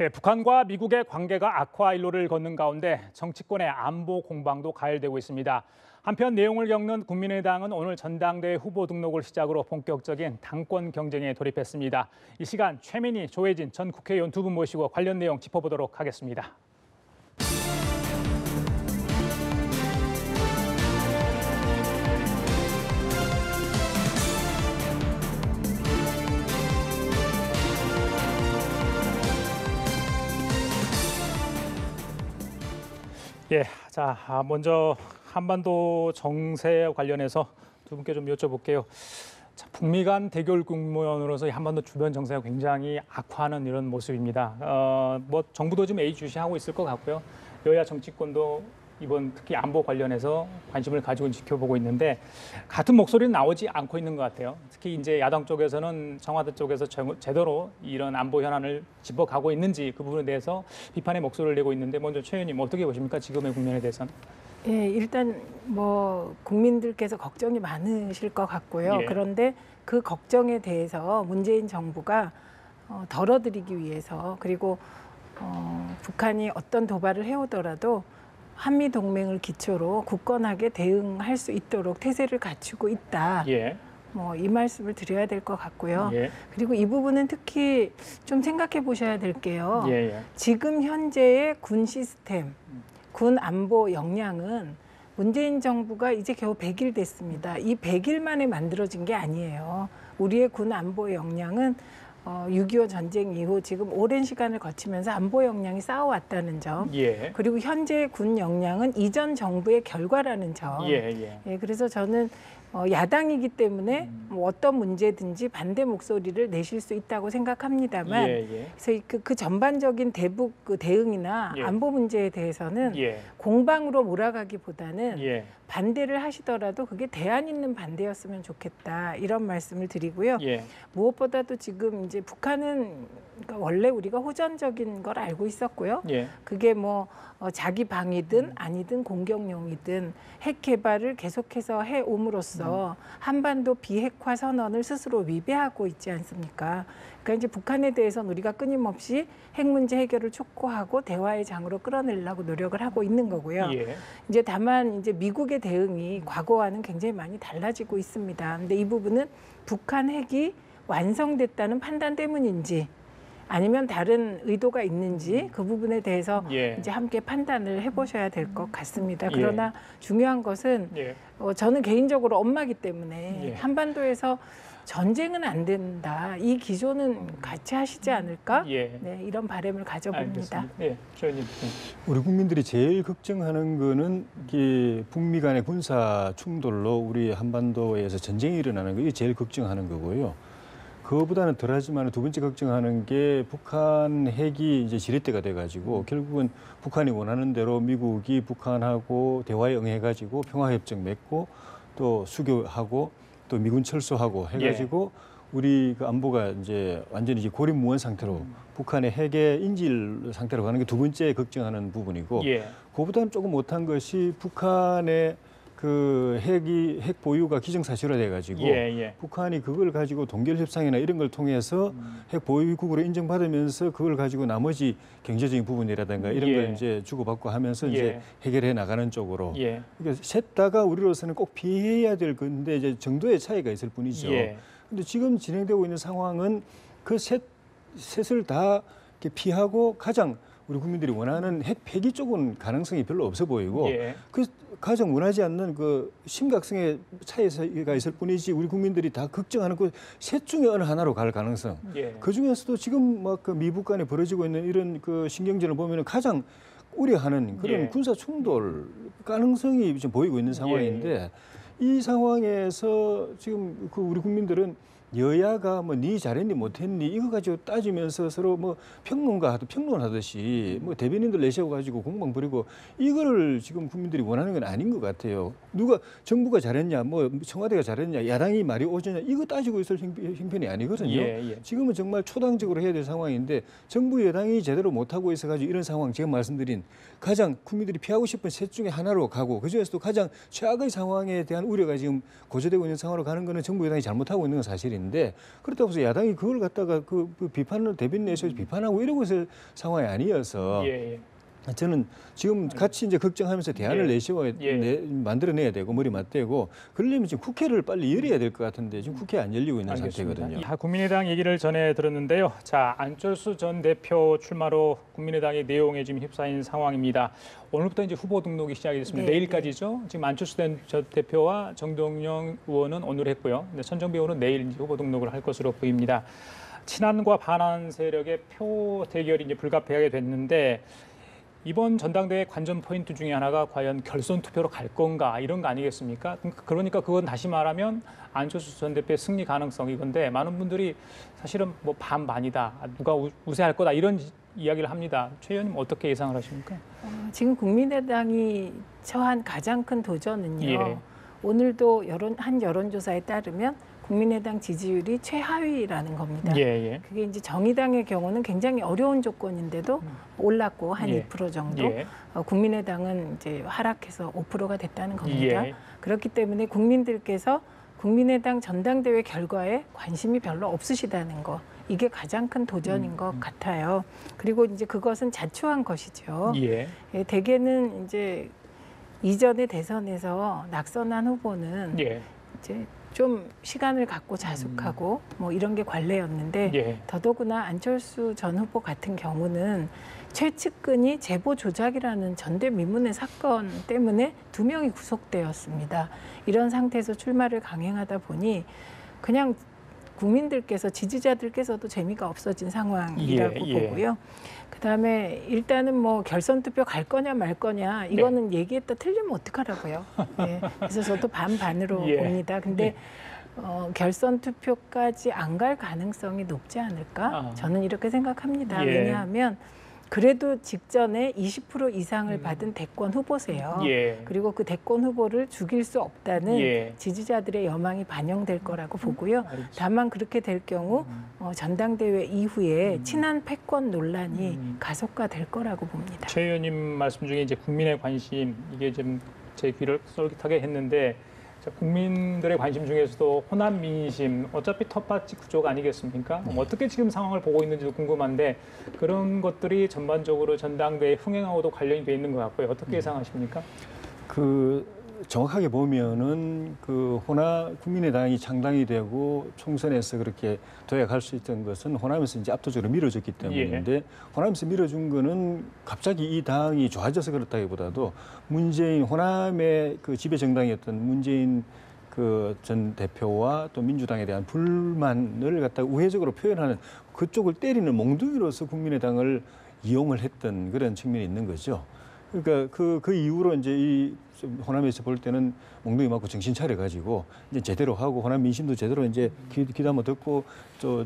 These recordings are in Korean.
네, 북한과 미국의 관계가 악화 일로를 걷는 가운데 정치권의 안보 공방도 가열되고 있습니다. 한편 내용을 겪는 국민의당은 오늘 전당대회 후보 등록을 시작으로 본격적인 당권 경쟁에 돌입했습니다. 이 시간 최민희, 조혜진 전 국회의원 두 분 모시고 관련 내용 짚어보도록 하겠습니다. 예, 자 먼저 한반도 정세와 관련해서 두 분께 좀 여쭤볼게요. 자, 북미 간 대결 국면으로서 한반도 주변 정세가 굉장히 악화하는 이런 모습입니다. 뭐 정부도 좀 예의주시하고 있을 것 같고요. 여야 정치권도 이번 특히 안보 관련해서 관심을 가지고 지켜보고 있는데 같은 목소리는 나오지 않고 있는 것 같아요. 특히 이제 야당 쪽에서는 청와대 쪽에서 제대로 이런 안보 현안을 짚어가고 있는지 그 부분에 대해서 비판의 목소리를 내고 있는데 먼저 최 의원님 어떻게 보십니까? 지금의 국면에 대해서는? 예, 일단 뭐 국민들께서 걱정이 많으실 것 같고요. 예. 그런데 그 걱정에 대해서 문재인 정부가 덜어드리기 위해서 그리고 북한이 어떤 도발을 해오더라도 한미 동맹을 기초로 굳건하게 대응할 수 있도록 태세를 갖추고 있다. 예. 뭐 이 말씀을 드려야 될 것 같고요. 예. 그리고 이 부분은 특히 좀 생각해 보셔야 될 게요. 예. 지금 현재의 군 시스템, 군 안보 역량은 문재인 정부가 이제 겨우 100일 됐습니다. 이 100일 만에 만들어진 게 아니에요. 우리의 군 안보 역량은 6.25 전쟁 이후 지금 오랜 시간을 거치면서 안보 역량이 쌓아왔다는 점, 예. 그리고 현재 군 역량은 이전 정부의 결과라는 점. 예. 그래서 저는 야당이기 때문에 뭐 어떤 문제든지 반대 목소리를 내실 수 있다고 생각합니다만, 그래서 그 전반적인 대북 그 대응이나 안보 문제에 대해서는 공방으로 몰아가기보다는 반대를 하시더라도 그게 대안 있는 반대였으면 좋겠다, 이런 말씀을 드리고요. 무엇보다도 지금 이제 북한은 원래 우리가 호전적인 걸 알고 있었고요. 그게 뭐 자기 방위든 아니든 공격용이든 핵 개발을 계속해서 해옴으로써 한반도 비핵화 선언을 스스로 위배하고 있지 않습니까? 그러니까 이제 북한에 대해서는 우리가 끊임없이 핵 문제 해결을 촉구하고 대화의 장으로 끌어내려고 노력을 하고 있는 거고요. 이제 다만 이제 미국의 대응이 과거와는 굉장히 많이 달라지고 있습니다. 근데 이 부분은 북한 핵이 완성됐다는 판단 때문인지 아니면 다른 의도가 있는지 그 부분에 대해서 이제 함께 판단을 해보셔야 될 것 같습니다. 그러나 중요한 것은 저는 개인적으로 엄마기 때문에 한반도에서 전쟁은 안 된다, 이 기조는 같이 하시지 않을까? 네, 이런 바람을 가져봅니다. 우리 국민들이 제일 걱정하는 거는 이게 북미 간의 군사 충돌로 우리 한반도에서 전쟁이 일어나는 거, 이게 제일 걱정하는 거고요. 그거보다는 덜하지만 두 번째 걱정하는 게 북한 핵이 이제 지렛대가 돼가지고 결국은 북한이 원하는 대로 미국이 북한하고 대화에 응해가지고 평화협정 맺고 또 수교하고 또 미군 철수하고 해가지고 우리 그 안보가 이제 완전히 이제 고립무원 상태로 북한의 핵의 인질 상태로 가는 게 두 번째 걱정하는 부분이고, 그거보다는 조금 못한 것이 북한의 그 핵 보유가 기정사실화돼 가지고 북한이 그걸 가지고 동결 협상이나 이런 걸 통해서 핵 보유국으로 인정받으면서 그걸 가지고 나머지 경제적인 부분이라든가 이런 걸 이제 주고받고 하면서 이제 해결해 나가는 쪽으로. 그러니까 셋 다가 우리로서는 꼭 피해야 될 건데 이제 정도의 차이가 있을 뿐이죠. 근데 지금 진행되고 있는 상황은 그 셋을 다 이렇게 피하고 가장 우리 국민들이 원하는 핵 폐기 쪽은 가능성이 별로 없어 보이고 그 가장 원하지 않는 그 심각성의 차이가 있을 뿐이지 우리 국민들이 다 걱정하는 그 셋 중에 어느 하나로 갈 가능성. 그 중에서도 지금 막 그 미북 간에 벌어지고 있는 이런 그 신경전을 보면은 가장 우려하는 그런 군사 충돌 가능성이 지금 보이고 있는 상황인데 이 상황에서 지금 그 우리 국민들은 여야가 뭐 니 잘했니 못했니 이거 가지고 따지면서 서로 뭐 평론하듯이 뭐 대변인들 내세워가지고 공방 부리고 이거를 지금 국민들이 원하는 건 아닌 것 같아요. 누가 정부가 잘했냐, 뭐 청와대가 잘했냐, 야당이 말이 오졌냐 이거 따지고 있을 형편이 아니거든요. 지금은 정말 초당적으로 해야 될 상황인데 정부 여당이 제대로 못하고 있어가지고 이런 상황 제가 말씀드린 가장 국민들이 피하고 싶은 셋 중에 하나로 가고 그중에서도 가장 최악의 상황에 대한 우려가 지금 고조되고 있는 상황으로 가는 거는 정부 여당이 잘못하고 있는 건 사실인데 상황인데 그렇다고 해서 야당이 그걸 갖다가 그 비판을 대변 내에서 비판하고 이러고 있을 상황이 아니어서 저는 지금 같이 이제 걱정하면서 대안을 만들어내야 되고 머리 맞대고 그러려면 지금 국회를 빨리 열어야 될 것 같은데 지금 국회 안 열리고 있는 상태거든요. 국민의당 얘기를 전해 들었는데요. 자, 안철수 전 대표 출마로 국민의당의 내용에 지금 휩싸인 상황입니다. 오늘부터 이제 후보 등록이 시작이 됐습니다. 내일까지죠. 지금 안철수 전 대표와 정동영 의원은 오늘 했고요. 근데 천정배 의원은 내일 이제 후보 등록을 할 것으로 보입니다. 친한과 반한 세력의 표 대결이 이제 불가피하게 됐는데. 이번 전당대회 관전 포인트 중에 하나가 과연 결선 투표로 갈 건가 이런 거 아니겠습니까? 그러니까 그건 다시 말하면 안철수 전 대표의 승리 가능성 이건데 많은 분들이 사실은 뭐 반반이다, 누가 우세할 거다 이런 이야기를 합니다. 최 의원님 어떻게 예상을 하십니까? 지금 국민의당이 처한 가장 큰 도전은요. 오늘도 한 여론조사에 따르면 국민의당 지지율이 최하위라는 겁니다. 그게 이제 정의당의 경우는 굉장히 어려운 조건인데도 올랐고 한 2% 정도. 국민의당은 이제 하락해서 5%가 됐다는 겁니다. 그렇기 때문에 국민들께서 국민의당 전당대회 결과에 관심이 별로 없으시다는 거. 이게 가장 큰 도전인 것 같아요. 그리고 이제 그것은 자초한 것이죠. 대개는 이제 이전의 대선에서 낙선한 후보는 이제 좀 시간을 갖고 자숙하고 뭐 이런 게 관례였는데 더더구나 안철수 전 후보 같은 경우는 최측근이 제보 조작이라는 전대미문의 사건 때문에 2명이 구속되었습니다. 이런 상태에서 출마를 강행하다 보니 그냥 국민들께서 지지자들께서도 재미가 없어진 상황이라고 보고요. 그다음에 일단은 뭐 결선 투표 갈 거냐 말 거냐 이거는 얘기했다 틀리면 어떡하라고요. 그래서 저도 반반으로 봅니다. 근데 결선 투표까지 안 갈 가능성이 높지 않을까? 저는 이렇게 생각합니다. 왜냐하면 그래도 직전에 20% 이상을 받은 대권 후보세요. 그리고 그 대권 후보를 죽일 수 없다는 지지자들의 여망이 반영될 거라고 보고요. 다만 그렇게 될 경우 전당대회 이후에 친한 패권 논란이 가속화될 거라고 봅니다. 최 의원님 말씀 중에 이제 국민의 관심 이게 좀 제 귀를 쏠깃하게 했는데 국민들의 관심 중에서도 호남 민심, 어차피 텃밭집 구조가 아니겠습니까? 어떻게 지금 상황을 보고 있는지도 궁금한데 그런 것들이 전반적으로 전당대회 흥행하고도 관련이 돼 있는 것 같고요. 어떻게 예상하십니까? 정확하게 보면은 국민의당이 창당이 되고 총선에서 그렇게 도약할 수 있던 것은 호남에서 이제 압도적으로 밀어줬기 때문인데 호남에서 밀어준 거는 갑자기 이 당이 좋아져서 그렇다기보다도 호남의 그 지배 정당이었던 문재인 전 대표와 또 민주당에 대한 불만을 갖다가 우회적으로 표현하는 그쪽을 때리는 몽둥이로서 국민의당을 이용을 했던 그런 측면이 있는 거죠. 그러니까 그 이후로 이제 이 호남에서 볼 때는 몽둥이 맞고 정신 차려가지고 이제 제대로 하고 호남 민심도 제대로 이제 귀담아 듣고 저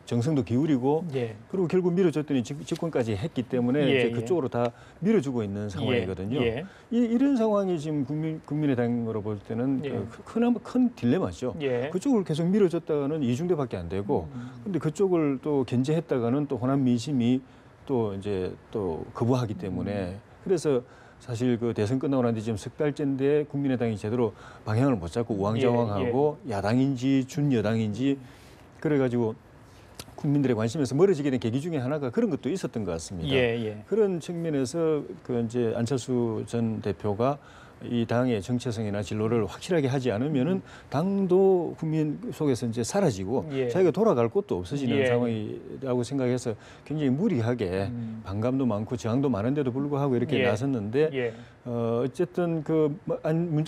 정성도 기울이고 그리고 결국 밀어줬더니 집권까지 했기 때문에 이제 그쪽으로 다 밀어주고 있는 상황이거든요. 이런 상황이 지금 국민의당으로 볼 때는 큰 딜레마죠. 그쪽을 계속 밀어줬다가는 이중대밖에 안 되고 근데 그쪽을 또 견제했다가는 또 호남 민심이 또 거부하기 때문에 그래서 사실 그 대선 끝나고 난 뒤 지금 석 달째인데 국민의당이 제대로 방향을 못 잡고 우왕좌왕하고 야당인지 준여당인지 그래가지고 국민들의 관심에서 멀어지게 된 계기 중에 하나가 그런 것도 있었던 것 같습니다. 그런 측면에서 이제 안철수 전 대표가 이 당의 정체성이나 진로를 확실하게 하지 않으면은 당도 국민 속에서 이제 사라지고 자기가 돌아갈 곳도 없어지는 상황이라고 생각해서 굉장히 무리하게 반감도 많고 저항도 많은데도 불구하고 이렇게 나섰는데 어쨌든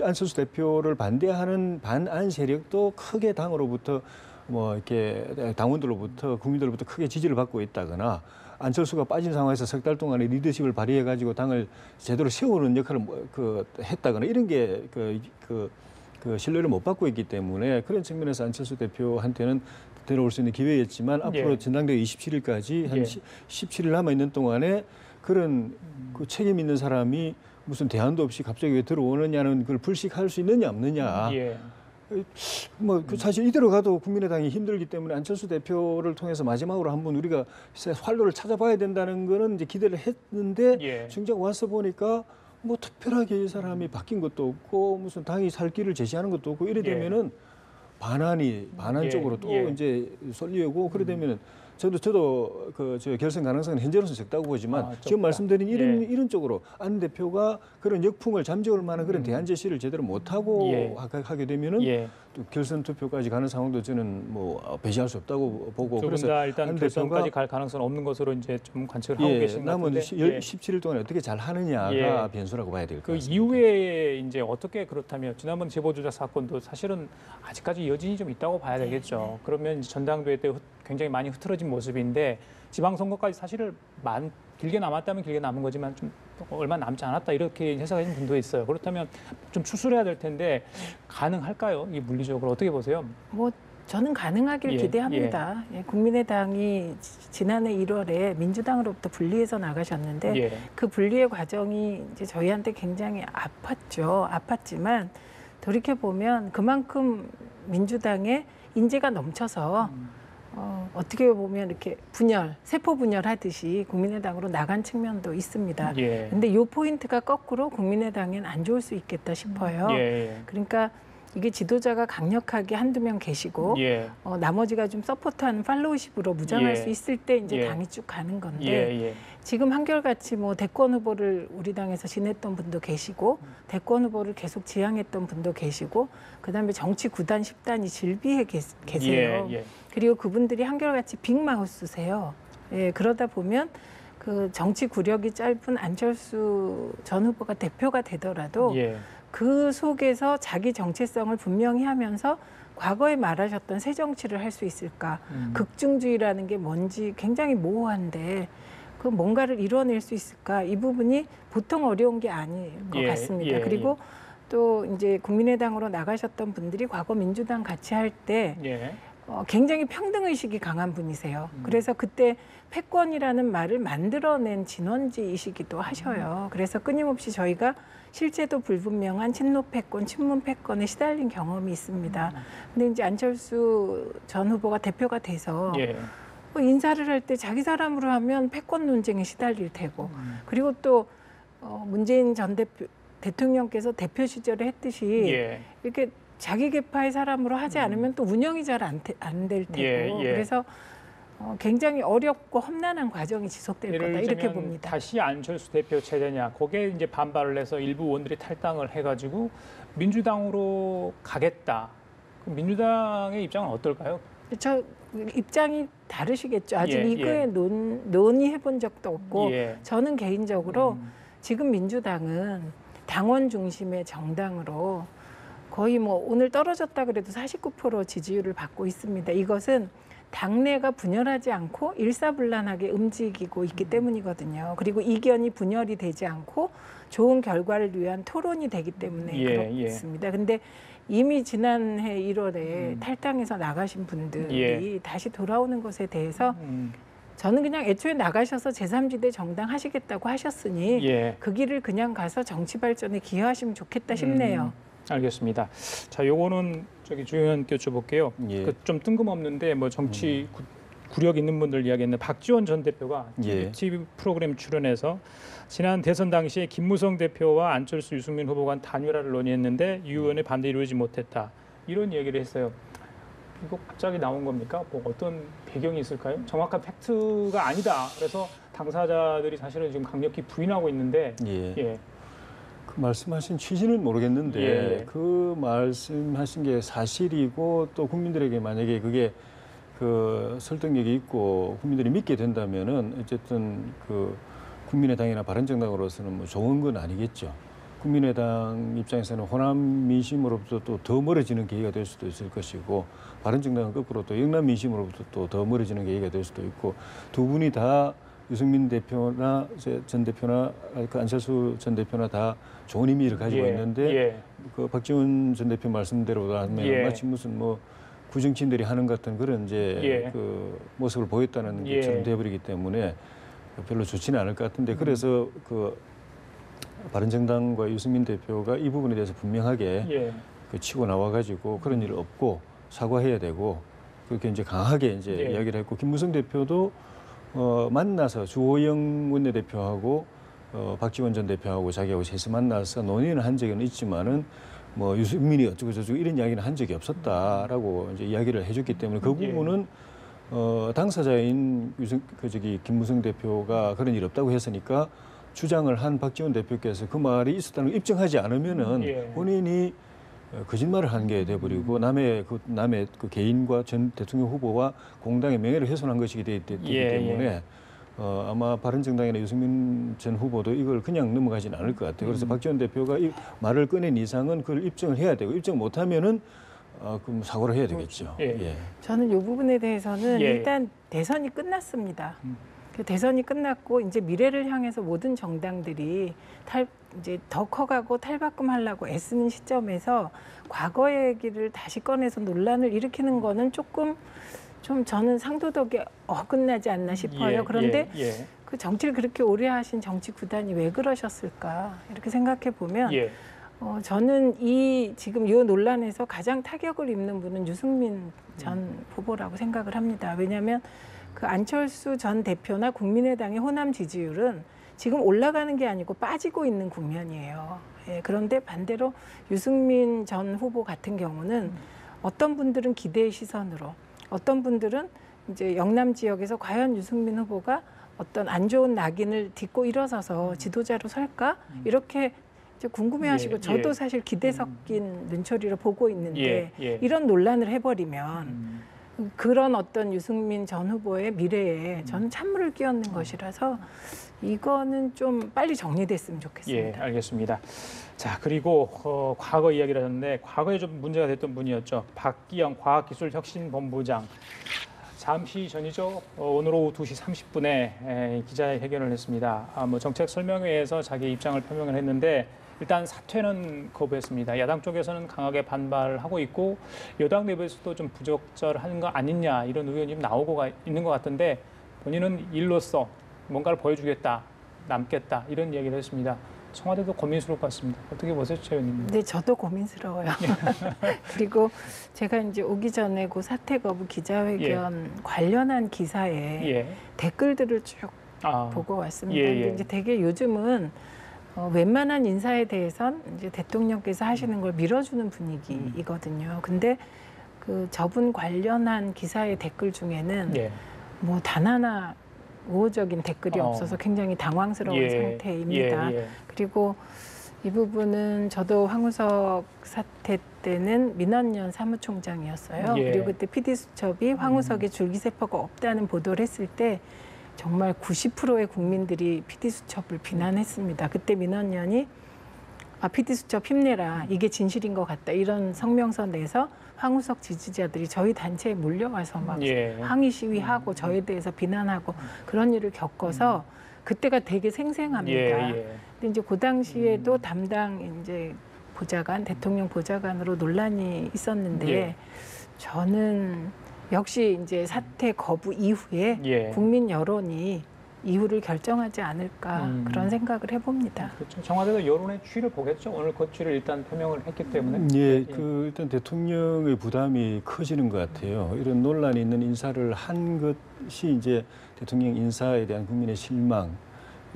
안철수 대표를 반대하는 반안 세력도 크게 당으로부터 이렇게 당원들로부터 국민들로부터 크게 지지를 받고 있다거나 안철수가 빠진 상황에서 석 달 동안에 리더십을 발휘해가지고 당을 제대로 세우는 역할을 했다거나 이런 게 신뢰를 못 받고 있기 때문에 그런 측면에서 안철수 대표한테는 들어올 수 있는 기회였지만 앞으로 전당대회 27일까지 한 17일 남아 있는 동안에 그런 책임 있는 사람이 무슨 대안도 없이 갑자기 왜 들어오느냐는 걸 불식할 수 있느냐 없느냐. 사실 이대로 가도 국민의당이 힘들기 때문에 안철수 대표를 통해서 마지막으로 한번 우리가 활로를 찾아봐야 된다는 거는 이제 기대를 했는데 정작 와서 보니까 특별하게 이 사람이 바뀐 것도 없고 무슨 당이 살 길을 제시하는 것도 없고 이래 되면은 반환 예, 쪽으로 또 예. 이제 쏠리고 그래 되면은 저도 저 결선 가능성은 현재로서 적다고 보지만 지금 말씀드린 이런 쪽으로 안 대표가 그런 역풍을 잠재울 만한 그런 대안 제시를 제대로 못 하고 하게 되면은 또 결선 투표까지 가는 상황도 저는 뭐 배제할 수 없다고 보고 두 분 다 일단 결선까지 갈 가능성은 없는 것으로 이제 좀 관측을 하고 계신 것 남은 같은데 17일 동안에 어떻게 잘 하느냐가 변수라고 봐야 될 것 같습니다. 그 이후에 이제 어떻게 그렇다면 지난번 제보 조작 사건도 사실은 아직까지 여진이 좀 있다고 봐야 되겠죠. 그러면 이제 전당대회 때 굉장히 많이 흐트러진 모습인데 지방선거까지 사실은 길게 남았다면 길게 남은 거지만 좀 얼마 남지 않았다 이렇게 해석하시는 분도 있어요. 그렇다면 좀 추스려야 될 텐데 가능할까요? 이 물리적으로 어떻게 보세요? 뭐 저는 가능하길 기대합니다. 국민의당이 지난해 1월에 민주당으로부터 분리해서 나가셨는데 그 분리의 과정이 이제 저희한테 굉장히 아팠지만 돌이켜 보면 그만큼 민주당에 인재가 넘쳐서 어떻게 보면 이렇게 세포 분열하듯이 국민의당으로 나간 측면도 있습니다. 근데 이 포인트가 거꾸로 국민의당엔 안 좋을 수 있겠다 싶어요. 그러니까 이게 지도자가 강력하게 한두 명 계시고 나머지가 좀 서포트하는 팔로우십으로 무장할 수 있을 때 이제 당이 쭉 가는 건데 지금 한결같이 뭐 대권 후보를 우리 당에서 지냈던 분도 계시고 대권 후보를 계속 지향했던 분도 계시고 그다음에 정치 9단, 10단이 질비해 계세요. 그리고 그분들이 한결같이 빅마우스세요. 그러다 보면 그 정치 구력이 짧은 안철수 전 후보가 대표가 되더라도 그 속에서 자기 정체성을 분명히 하면서 과거에 말하셨던 새 정치를 할 수 있을까? 극중주의라는 게 뭔지 굉장히 모호한데 그 뭔가를 이뤄낼 수 있을까? 이 부분이 보통 어려운 게 아닐 것 같습니다. 그리고 또 이제 국민의당으로 나가셨던 분들이 과거 민주당 같이 할 때 굉장히 평등의식이 강한 분이세요. 그래서 그때 패권이라는 말을 만들어낸 진원지이시기도 하셔요. 그래서 끊임없이 저희가 실제도 불분명한 친노 패권, 친문 패권에 시달린 경험이 있습니다. 근데 이제 안철수 전 후보가 대표가 돼서 인사를 할 때 자기 사람으로 하면 패권 논쟁에 시달릴 테고 그리고 또 문재인 전 대통령께서 대표 시절에 했듯이 이렇게 자기 계파의 사람으로 하지 않으면 또 운영이 잘 안 될 테고 그래서 굉장히 어렵고 험난한 과정이 지속될 거다 이렇게 봅니다. 다시 안철수 대표 체제냐 거기에 이제 반발을 해서 일부 의원들이 탈당을 해가지고 민주당으로 가겠다. 민주당의 입장은 어떨까요? 저 입장이 다르시겠죠. 아직 이거에 논의해 본 적도 없고 저는 개인적으로 지금 민주당은 당원 중심의 정당으로 거의 뭐 오늘 떨어졌다 그래도 49% 지지율을 받고 있습니다. 이것은 당내가 분열하지 않고 일사불란하게 움직이고 있기 때문이거든요. 그리고 이견이 분열이 되지 않고 좋은 결과를 위한 토론이 되기 때문에 그렇습니다. 근데 이미 지난해 1월에 탈당해서 나가신 분들이 다시 돌아오는 것에 대해서 저는 그냥 애초에 나가셔서 제3지대 정당 하시겠다고 하셨으니 그 길을 그냥 가서 정치 발전에 기여하시면 좋겠다 싶네요. 알겠습니다. 자, 요거는 주 의원께 여쭤볼게요. 좀 뜬금없는데 뭐 정치 구력 있는 분들 이야기했는데 박지원 전 대표가 TV 프로그램 출연해서 지난 대선 당시에 김무성 대표와 안철수, 유승민 후보 간 단일화를 논의했는데 유 의원의 반대 이루어지지 못했다. 이런 얘기를 했어요. 이거 갑자기 나온 겁니까? 뭐 어떤 배경이 있을까요? 정확한 팩트가 아니다. 그래서 당사자들이 사실은 지금 강력히 부인하고 있는데 그 말씀하신 취지는 모르겠는데 그 말씀하신 게 사실이고 또 국민들에게 만약에 그게 그 설득력이 있고 국민들이 믿게 된다면은 어쨌든 그 국민의당이나 바른정당으로서는 뭐 좋은 건 아니겠죠. 국민의당 입장에서는 호남 민심으로부터 또 더 멀어지는 계기가 될 수도 있을 것이고 바른정당은 거꾸로 또 영남 민심으로부터 또 더 멀어지는 계기가 될 수도 있고 두 분이 다 유승민 대표나 전 대표나 그 안철수 전 대표나 다 좋은 의미를 가지고 있는데 그 박지원 전 대표 말씀대로 하면 마치 무슨 뭐 구정치인들이 하는 것 같은 그런 이제 그 모습을 보였다는 것처럼 돼버리기 때문에 별로 좋지는 않을 것 같은데 그래서 그 바른정당과 유승민 대표가 이 부분에 대해서 분명하게 그 치고 나와가지고 그런 일을 없고 사과해야 되고 그렇게 이제 강하게 이제 이야기를 했고 김무성 대표도 만나서 주호영 원내대표하고 박지원 전 대표하고 자기하고 셋이 만나서 논의는 한 적은 있지만은 뭐 유승민이 어쩌고 저쩌고 이런 이야기는 한 적이 없었다라고 이제 이야기를 해줬기 때문에 그 부분은 당사자인 김무성 대표가 그런 일 없다고 했으니까 주장을 한 박지원 대표께서 그 말이 있었다는 걸 입증하지 않으면은 본인이 거짓말을 한 게 돼버리고 남의 그 개인과 전 대통령 후보와 공당의 명예를 훼손한 것이기 되기 때문에 아마 바른정당이나 유승민 전 후보도 이걸 그냥 넘어가지는 않을 것 같아요. 그래서 박지원 대표가 이 말을 꺼낸 이상은 그걸 입증을 해야 되고 입증 못하면은 그럼 사과를 해야 되겠죠. 저는 이 부분에 대해서는 일단 대선이 끝났습니다. 그 대선이 끝났고 이제 미래를 향해서 모든 정당들이 이제 더 커가고 탈바꿈하려고 애쓰는 시점에서 과거 얘기를 다시 꺼내서 논란을 일으키는 거는 조금 좀 저는 상도덕에 어긋나지 않나 싶어요. 그런데 그 정치를 그렇게 오래 하신 정치 구단이 왜 그러셨을까 이렇게 생각해 보면 저는 지금 이 논란에서 가장 타격을 입는 분은 유승민 전 후보라고 생각을 합니다. 왜냐하면 그 안철수 전 대표나 국민의당의 호남 지지율은 지금 올라가는 게 아니고 빠지고 있는 국면이에요. 그런데 반대로 유승민 전 후보 같은 경우는 어떤 분들은 기대의 시선으로, 어떤 분들은 이제 영남 지역에서 과연 유승민 후보가 어떤 안 좋은 낙인을 딛고 일어서서 지도자로 설까? 이렇게 이제 궁금해하시고 저도 사실 기대 섞인 눈초리로 보고 있는데 이런 논란을 해버리면 그런 어떤 유승민 전 후보의 미래에 저는 찬물을 끼얹는 것이라서 이거는 좀 빨리 정리됐으면 좋겠습니다. 알겠습니다. 자, 그리고 과거 이야기를 하셨는데 과거에 좀 문제가 됐던 분이었죠. 박기영 과학기술혁신본부장. 잠시 전이죠. 오늘 오후 2시 30분에 기자회견을 했습니다. 정책 설명회에서 자기 입장을 표명을 했는데 일단 사퇴는 거부했습니다. 야당 쪽에서는 강하게 반발하고 있고 여당 내부에서도 좀 부적절한 거 아니냐 이런 의견이 좀 나오고 있는 것 같은데 본인은 일로서 뭔가를 보여주겠다, 남겠다 이런 얘기를 했습니다. 청와대도 고민스러울 것 같습니다. 어떻게 보세요, 최 의원님? 네, 저도 고민스러워요. 그리고 제가 이제 오기 전에 그 사퇴 거부 기자회견 관련한 기사에 댓글들을 쭉 보고 왔습니다. 근데 이제 되게 요즘은 웬만한 인사에 대해선 이제 대통령께서 하시는 걸 밀어주는 분위기이거든요. 근데 그 저분 관련한 기사의 댓글 중에는 뭐 단 하나 우호적인 댓글이 없어서 굉장히 당황스러운 상태입니다. 그리고 이 부분은 저도 황우석 사태 때는 민원연 사무총장이었어요. 그리고 그때 PD수첩이 황우석의 줄기세포가 없다는 보도를 했을 때 정말 90%의 국민들이 PD수첩을 비난했습니다. 그때 민원연이 PD수첩 힘내라. 이게 진실인 것 같다. 이런 성명서 내서 황우석 지지자들이 저희 단체에 몰려와서 막 항의 시위하고 저에 대해서 비난하고 그런 일을 겪어서 그때가 되게 생생합니다. 근데 이제 그 당시에도 담당 이제 보좌관, 대통령 보좌관으로 논란이 있었는데 저는 역시 이제 사퇴 거부 이후에 국민 여론이 이유를 결정하지 않을까 그런 생각을 해봅니다. 그렇죠. 청와대도 여론의 추이를 보겠죠. 오늘 그 추이를 일단 표명을 했기 때문에. 일단 대통령의 부담이 커지는 것 같아요. 이런 논란이 있는 인사를 한 것이 이제 대통령 인사에 대한 국민의 실망,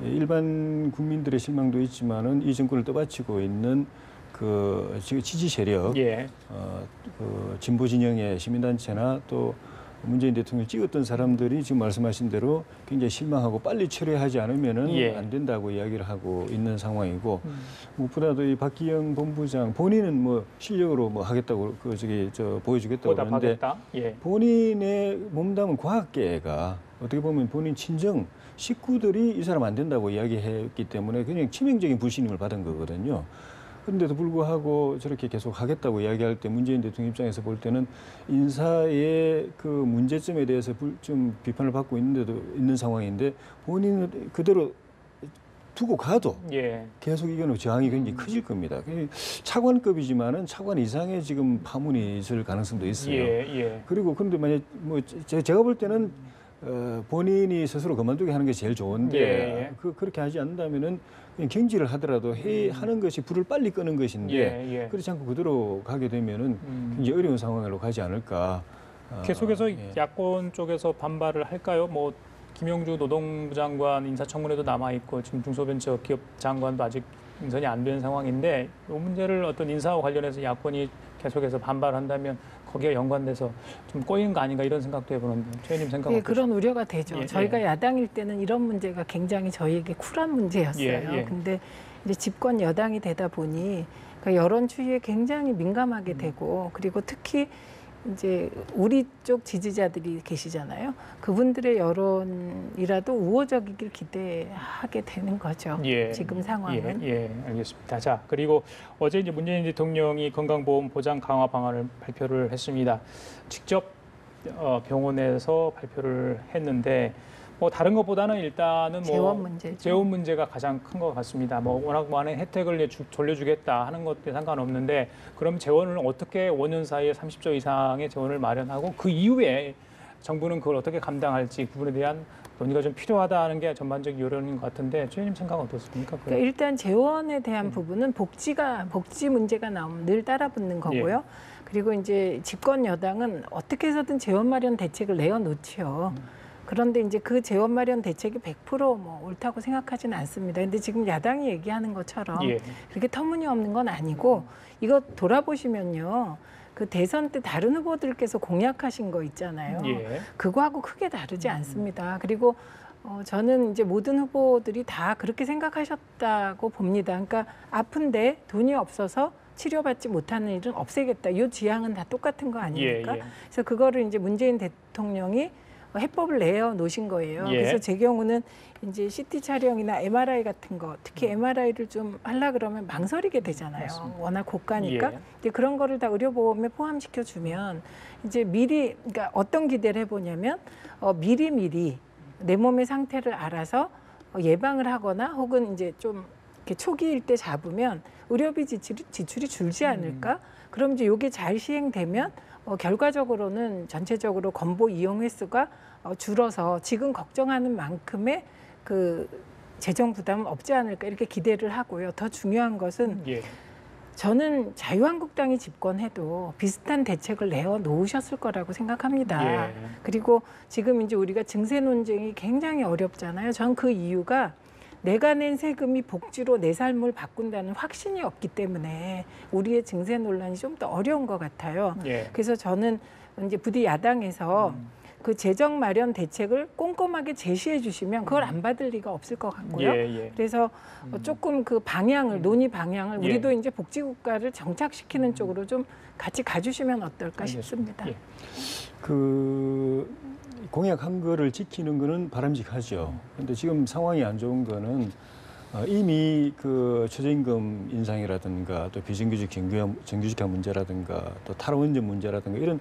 일반 국민들의 실망도 있지만은 이 정권을 떠받치고 있는 그 지지 세력, 그 진보 진영의 시민단체나 또 문재인 대통령을 찍었던 사람들이 지금 말씀하신 대로 굉장히 실망하고 빨리 처리하지 않으면은 안 된다고 이야기를 하고 있는 상황이고 무엇보다도 이 박기영 본부장 본인은 뭐 실력으로 뭐 하겠다고 보여주겠다고 그러는데 본인의 몸담은 과학계가 어떻게 보면 본인 친정 식구들이 이 사람 안 된다고 이야기했기 때문에 그냥 치명적인 불신임을 받은 거거든요. 그런데도 불구하고 저렇게 계속 하겠다고 이야기할 때 문재인 대통령 입장에서 볼 때는 인사의 그 문제점에 대해서 좀 비판을 받고 있는 상황인데 본인은 그대로 두고 가도 계속 이거는 저항이 굉장히 커질 겁니다. 차관급이지만은 차관 이상의 지금 파문이 있을 가능성도 있어요. 그리고 그런데 만약 뭐 제가 볼 때는 본인이 스스로 그만두게 하는 게 제일 좋은데 그렇게 하지 않는다면은 그냥 경질을 하더라도 하는 것이 불을 빨리 끄는 것인데 그렇지 않고 그대로 가게 되면은 굉장히 어려운 상황으로 가지 않을까. 계속해서 야권 쪽에서 반발을 할까요? 뭐 김용주 노동부 장관 인사청문회도 남아 있고 지금 중소벤처기업 장관도 아직 인선이 안 된 상황인데 이 문제를 어떤 인사와 관련해서 야권이 계속해서 반발한다면 거기에 연관돼서 좀 꼬이는 거 아닌가 이런 생각도 해보는데 최 의원님 생각 어떠세요? 그런 우려가 되죠. 예, 저희가 야당일 때는 이런 문제가 굉장히 저희에게 쿨한 문제였어요. 근데 이제 집권 여당이 되다 보니 그러니까 여론 추이에 굉장히 민감하게 되고 그리고 특히 이제 우리 쪽 지지자들이 계시잖아요. 그분들의 여론이라도 우호적이길 기대하게 되는 거죠. 지금 상황은. 알겠습니다. 자, 그리고 어제 이제 문재인 대통령이 건강보험 보장 강화 방안을 발표를 했습니다. 직접 병원에서 발표를 했는데 뭐 다른 것보다는 일단은 재원 문제가 가장 큰 것 같습니다. 뭐 워낙 많은 혜택을 돌려주겠다 하는 것에 상관없는데 그럼 재원을 어떻게 5년 사이에 30조 이상의 재원을 마련하고 그 이후에 정부는 그걸 어떻게 감당할지 그 부분에 대한 논의가 좀 필요하다는 게 전반적인 여론인 것 같은데 최 의원님 생각은 어떻습니까? 그러니까 일단 재원에 대한 부분은 복지 문제가 나오면 늘 따라붙는 거고요. 그리고 이제 집권 여당은 어떻게 해서든 재원 마련 대책을 내어놓지요. 그런데 이제 그 재원 마련 대책이 100% 옳다고 생각하지는 않습니다. 근데 지금 야당이 얘기하는 것처럼 그렇게 터무니없는 건 아니고 이거 돌아보시면요. 그 대선 때 다른 후보들께서 공약하신 거 있잖아요. 그거하고 크게 다르지 않습니다. 그리고 저는 이제 모든 후보들이 다 그렇게 생각하셨다고 봅니다. 그러니까 아픈데 돈이 없어서 치료받지 못하는 일은 없애겠다. 이 지향은 다 똑같은 거 아닙니까? 그래서 그거를 이제 문재인 대통령이 해법을 내어 놓으신 거예요. 그래서 제 경우는 이제 CT 촬영이나 MRI 같은 거, 특히 MRI를 좀 하려 그러면 망설이게 되잖아요. 맞습니다. 워낙 고가니까. 근데 그런 거를 다 의료보험에 포함시켜 주면 이제 미리, 그러니까 어떤 기대를 해보냐면 미리 내 몸의 상태를 알아서 예방을 하거나 혹은 이제 좀 이렇게 초기일 때 잡으면 의료비 지출이 줄지 않을까? 그럼 이제 이게 잘 시행되면 결과적으로는 전체적으로 건보 이용 횟수가 줄어서 지금 걱정하는 만큼의 그 재정 부담은 없지 않을까 이렇게 기대를 하고요. 더 중요한 것은 저는 자유한국당이 집권해도 비슷한 대책을 내어 놓으셨을 거라고 생각합니다. 그리고 지금 이제 우리가 증세 논쟁이 굉장히 어렵잖아요. 전 그 이유가 내가 낸 세금이 복지로 내 삶을 바꾼다는 확신이 없기 때문에 우리의 증세 논란이 좀 더 어려운 것 같아요. 그래서 저는 이제 부디 야당에서 그 재정 마련 대책을 꼼꼼하게 제시해 주시면 그걸 안 받을 리가 없을 것 같고요. 그래서 조금 그 방향을 논의 방향을 우리도 이제 복지국가를 정착시키는 쪽으로 좀 같이 가주시면 어떨까 싶습니다. 그 공약한 거를 지키는 거는 바람직하죠. 그런데 지금 상황이 안 좋은 거는 이미 그 최저임금 인상이라든가 또 비정규직 정규직화 문제라든가 또 탈원전 문제라든가 이런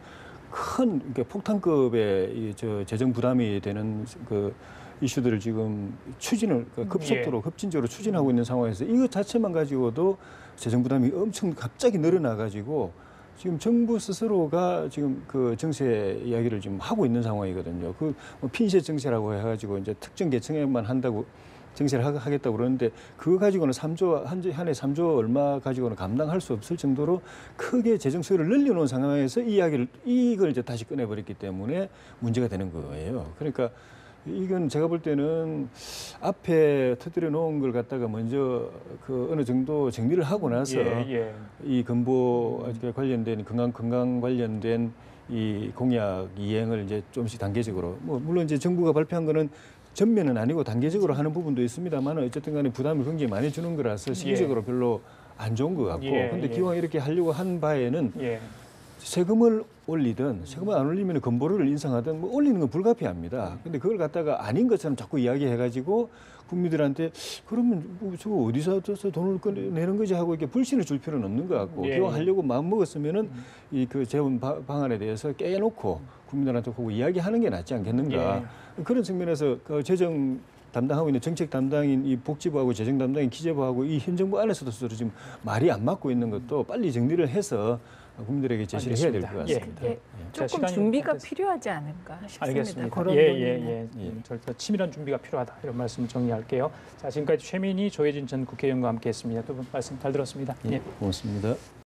큰 그러니까 폭탄급의 이 재정 부담이 되는 그 이슈들을 지금 추진을 급속도로 급진적으로 추진하고 있는 상황에서 이것 자체만 가지고도 재정 부담이 엄청 갑자기 늘어나가지고 지금 정부 스스로가 지금 그 정세 이야기를 지금 하고 있는 상황이거든요. 그 핀셋 정세라고 해가지고 이제 특정 계층에만 한다고 정세를 하겠다고 그러는데 그거 가지고는 3조 한 해 3조 얼마 가지고는 감당할 수 없을 정도로 크게 재정 소요를 늘려놓은 상황에서 이걸 이제 다시 꺼내버렸기 때문에 문제가 되는 거예요. 그러니까 이건 제가 볼 때는 앞에 터뜨려 놓은 걸 갖다가 먼저 그 어느 정도 정리를 하고 나서 이 건보 관련된 건강 관련된 이 공약 이행을 이제 조금씩 단계적으로 물론 이제 정부가 발표한 거는 전면은 아니고 단계적으로 하는 부분도 있습니다만 어쨌든 간에 부담을 굉장히 많이 주는 거라서 시기적으로 별로 안 좋은 것 같고 근데 기왕 이렇게 하려고 한 바에는 세금을 올리든 세금을 안 올리면 건보료를 인상하든 뭐 올리는 건 불가피합니다. 근데 그걸 갖다가 아닌 것처럼 자꾸 이야기해가지고 국민들한테 그러면 뭐 저거 어디서 돈을 내는 거지 하고 이렇게 불신을 줄 필요는 없는 것 같고 기왕 하려고 마음 먹었으면은 이 그 재원 방안에 대해서 깨놓고 국민들한테 보고 이야기하는 게 낫지 않겠는가 그런 측면에서 그 재정 담당하고 있는 정책 담당인 이 복지부하고 재정 담당인 기재부하고 이 현 정부 안에서도 서로 지금 말이 안 맞고 있는 것도 빨리 정리를 해서 국민들에게 제시를 해야 될 것 같습니다. 조금 준비가 필요하지 않을까 싶습니다. 알겠습니다. 그런 절대 치밀한 준비가 필요하다 이런 말씀 정리할게요. 자, 지금까지 최민희 조혜진 전 국회의원과 함께했습니다. 두 분 말씀 잘 들었습니다. 고맙습니다.